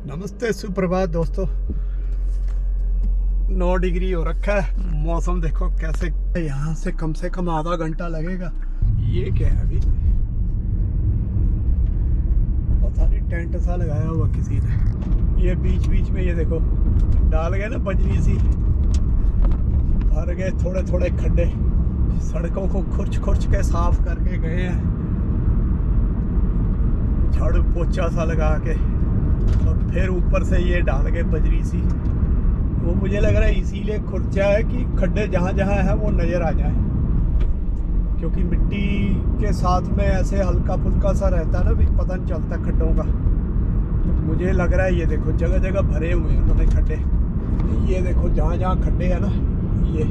नमस्ते, सुप्रभात दोस्तों। 9 डिग्री हो रखा है। मौसम देखो कैसे, यहाँ से कम आधा घंटा लगेगा। ये क्या है अभी, पता नहीं, टेंट सा लगाया हुआ किसी ने। ये बीच बीच में ये देखो डाल गए ना बजरी सी, भर गए थोड़े थोड़े खड्डे। सड़कों को खुरच के साफ करके गए हैं, झाड़ू पोछा सा लगा के, और फिर ऊपर से ये डाल गए बजरी सी। वो मुझे लग रहा है इसीलिए खुर्चा है कि खड्डे जहाँ जहाँ है वो नज़र आ जाए, क्योंकि मिट्टी के साथ में ऐसे हल्का फुल्का सा रहता है ना, भी पता नहीं चलता खड्डों का। तो मुझे लग रहा है ये देखो जगह जगह भरे हुए हैं उन्होंने खड्डे। ये देखो जहाँ जहाँ खड्डे हैं ना, ये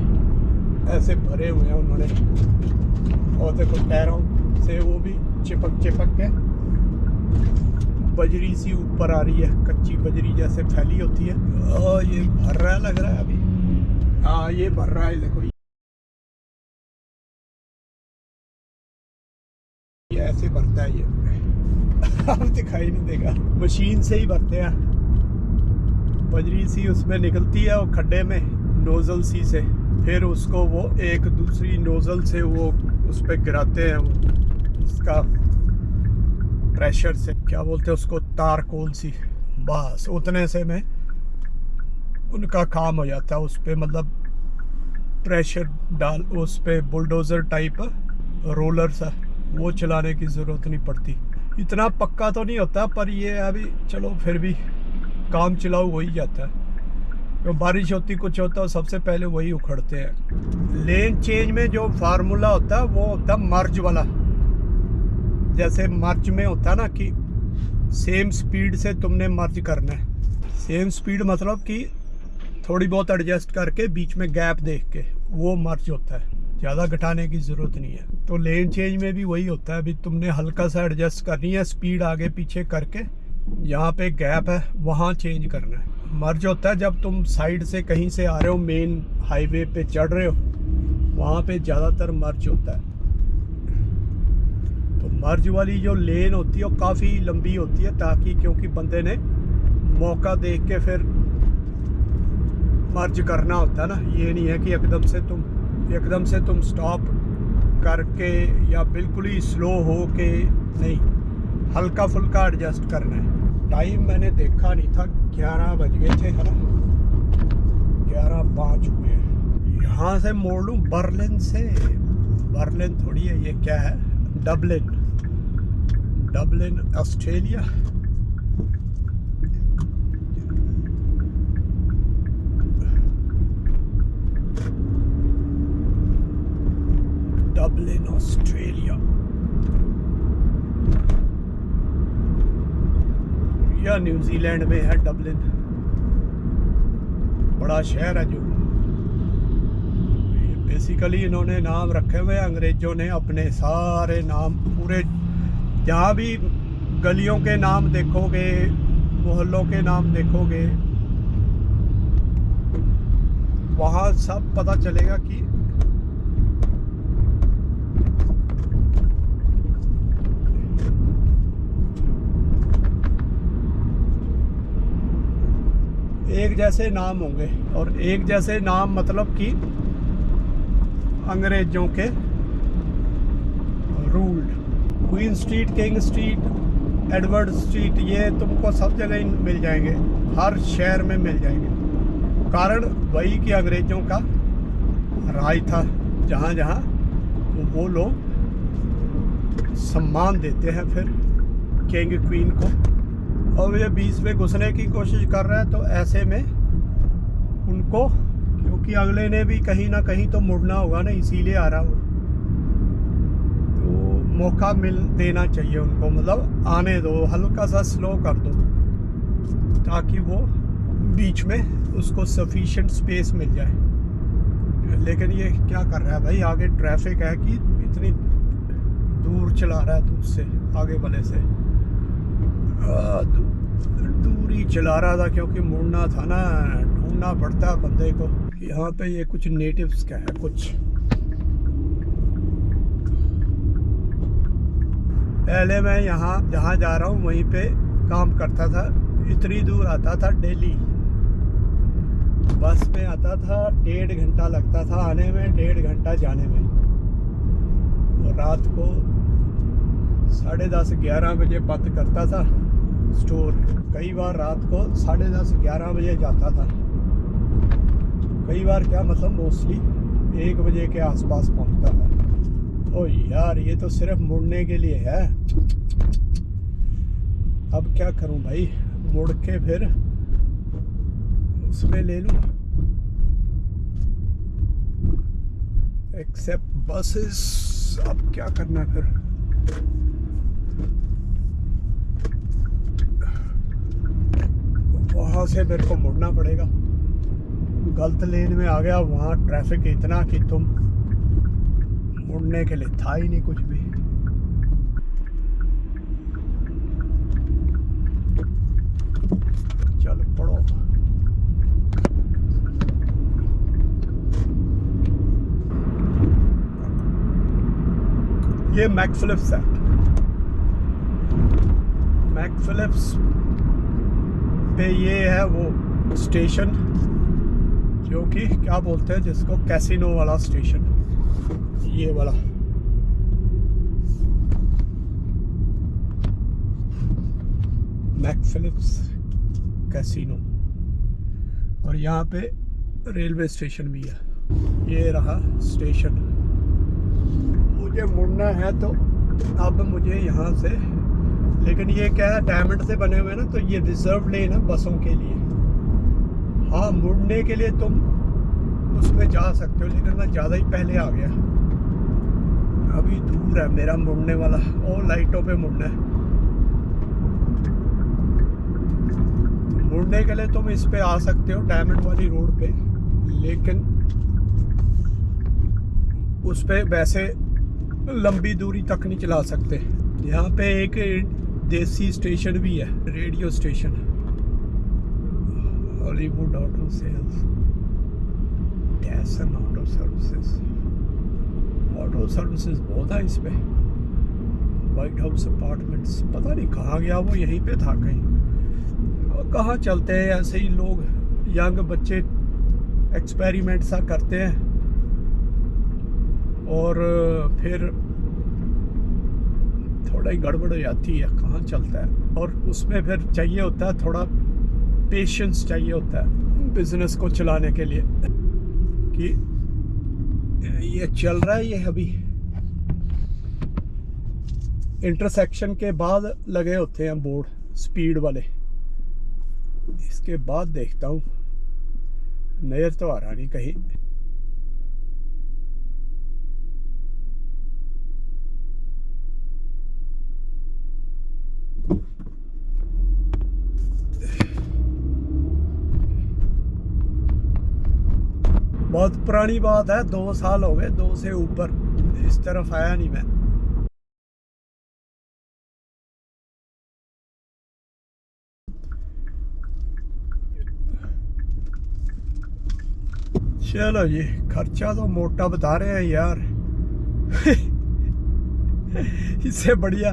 ऐसे भरे हुए हैं उन्होंने। और देखो टायरों से वो भी चिपक के बजरी सी ऊपर आ रही है, कच्ची बजरी जैसे फैली होती है। ये भर रहा है, लग रहा है अभी। हाँ, ये भर रहा है, देखो ये ऐसे भरता है। ये अब दिखाई नहीं देगा, मशीन से ही भरते हैं। बजरी सी उसमें निकलती है और खड्डे में नोजल सी से, फिर उसको वो एक दूसरी नोजल से वो उस पर गिराते हैं। वो उसका प्रेशर से, क्या बोलते हैं उसको, तारकोल सी, बस उतने से में उनका काम हो जाता है। उस पर मतलब प्रेशर डाल, उस पर बुलडोज़र टाइप रोलर सा, वो चलाने की ज़रूरत नहीं पड़ती। इतना पक्का तो नहीं होता, पर ये अभी चलो फिर भी काम चलाऊ हो ही जाता है। तो बारिश होती कुछ होता है, सबसे पहले वही उखड़ते हैं। लेन चेंज में जो फार्मूला होता है वो होता है मर्ज वाला। जैसे मर्ज में होता है ना कि सेम स्पीड से तुमने मर्ज करना है। सेम स्पीड मतलब कि थोड़ी बहुत एडजस्ट करके बीच में गैप देख के, वो मर्ज होता है। ज़्यादा घटाने की ज़रूरत नहीं है। तो लेन चेंज में भी वही होता है, अभी तुमने हल्का सा एडजस्ट करनी है, स्पीड आगे पीछे करके यहाँ पे गैप है वहाँ चेंज करना है। मर्ज होता है जब तुम साइड से कहीं से आ रहे हो, मेन हाईवे पे चढ़ रहे हो, वहाँ पे ज़्यादातर मर्ज होता है। तो मर्ज वाली जो लेन होती है वो काफ़ी लंबी होती है, ताकि क्योंकि बंदे ने मौका देख के फिर मर्ज करना होता है ना। ये नहीं है कि एकदम से तुम स्टॉप करके या बिल्कुल ही स्लो हो के, नहीं, हल्का फुल्का एडजस्ट करना है। टाइम मैंने देखा नहीं था, 11 बज गए थे, है ना, 11:05 हुए हैं। यहाँ से मोड़ लूँ बर्लिन से, बर्लिन थोड़ी है, ये क्या है, डबलिन ऑस्ट्रेलिया। डबलिन ऑस्ट्रेलिया या न्यूजीलैंड में है डबलिन, बड़ा शहर है जो। बेसिकली इन्होंने नाम रखे हुए अंग्रेजों ने, अपने सारे नाम पूरे, जहाँ भी गलियों के नाम देखोगे, मोहल्लों के नाम देखोगे, वहाँ सब पता चलेगा कि एक जैसे नाम होंगे। और एक जैसे नाम मतलब कि अंग्रेजों के rule. Queen street, king street, Edward street, ये तुमको सब जगह मिल जाएंगे, हर शहर में मिल जाएंगे। कारण वही कि अंग्रेजों का राज था, जहाँ जहाँ वो लोग सम्मान देते हैं फिर किंग क्वीन को। और ये बीच में घुसने की कोशिश कर रहा है, तो ऐसे में उनको, क्योंकि अगले ने भी कहीं ना कहीं तो मुड़ना होगा ना, इसीलिए आ रहा हो, तो मौका मिल देना चाहिए उनको, मतलब आने दो, हल्का सा स्लो कर दो, ताकि वो बीच में उसको सफिशिएंट स्पेस मिल जाए। लेकिन ये क्या कर रहा है भाई, आगे ट्रैफिक है कि इतनी दूर चला रहा है, दूर से आगे वाले से दूरी चला रहा था, क्योंकि मुड़ना था ना, ढूंढना पड़ता है बंदे को। यहाँ पे ये कुछ नेटिव्स का है कुछ। पहले मैं यहाँ जहाँ जा रहा हूँ वहीं पे काम करता था, इतनी दूर आता था डेली। बस में आता था, 1.5 घंटा लगता था आने में, 1.5 घंटा जाने में। और रात को 10:30 11 बजे बंद करता था स्टोर। कई बार रात को 10:30 11 बजे जाता था, कई बार क्या मतलब मोस्टली 1 बजे के आसपास पहुंचता था। तो यार ये तो सिर्फ मुड़ने के लिए है। अब क्या करूं भाई, मुड़ के फिर उसमें ले लूं। एक्सेप्ट बसेस, अब क्या करना है फिर। वहां से मेरे को मुड़ना पड़ेगा। गलत लेन में आ गया, वहां ट्रैफिक इतना कि तुम मुड़ने के लिए था ही नहीं कुछ भी। चलो पढ़ो। ये मैकफिलिप्स है। मैकफिलिप्स पे ये है वो स्टेशन जो कि क्या बोलते हैं जिसको, कैसीनो वाला स्टेशन, ये वाला। मैकफिलिप्स कैसीनो। और यहाँ पे रेलवे स्टेशन भी है। ये रहा स्टेशन। मुझे मुड़ना है तो अब मुझे यहाँ से, लेकिन ये क्या है, डायमंड से बने हुए ना, तो ये रिजर्व लेन है बसों के लिए। हाँ, मुड़ने के लिए तुम उसमें जा सकते हो, लेकिन मैं ज़्यादा ही पहले आ गया। अभी दूर है मेरा मुड़ने वाला, और लाइटों पे मुड़ना है। मुड़ने के लिए तुम इस पे आ सकते हो, डायमंड वाली रोड पे, लेकिन उस पे वैसे लंबी दूरी तक नहीं चला सकते। यहाँ पे एक देसी स्टेशन भी है, radio station, Hollywood auto sales, डैसन ऑटो सर्विसेज। ऑटो सर्विसेज बहुत है इस पे। वाइट हाउस अपार्टमेंट्स, पता नहीं कहाँ गया वो, यहीं पे था कहीं। और कहाँ चलते हैं ऐसे ही लोग, यंग बच्चे एक्सपेरिमेंट सा करते हैं और फिर थोड़ा ही गड़बड़ हो जाती है, कहाँ चलता है। और उसमें फिर चाहिए होता है थोड़ा पेशेंस, चाहिए होता है बिजनेस को चलाने के लिए, कि ये चल रहा है, ये अभी इंटरसेक्शन के बाद लगे होते हैं बोर्ड स्पीड वाले। इसके बाद देखता हूँ, नजर तो आ रहा नहीं कहीं। बहुत पुरानी बात है, 2 साल हो गए, 2 से ऊपर इस तरफ आया नहीं मैं। चलो जी, खर्चा तो मोटा बता रहे हैं यार। इससे बढ़िया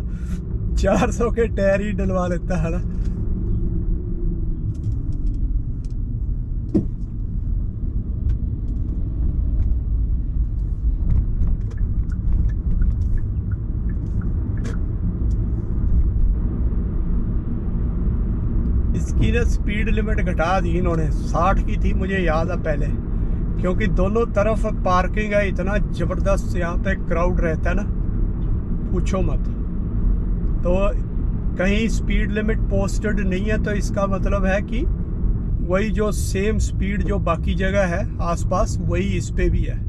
400 के टायर ही डलवा लेता है ना। इसकी ना स्पीड लिमिट घटा दी इन्होंने, 60 की थी मुझे याद है पहले, क्योंकि दोनों तरफ पार्किंग है, इतना ज़बरदस्त यहाँ पे क्राउड रहता है ना, पूछो मत। तो कहीं स्पीड लिमिट पोस्टेड नहीं है, तो इसका मतलब है कि वही जो सेम स्पीड जो बाकी जगह है आसपास, वही इस पे भी है।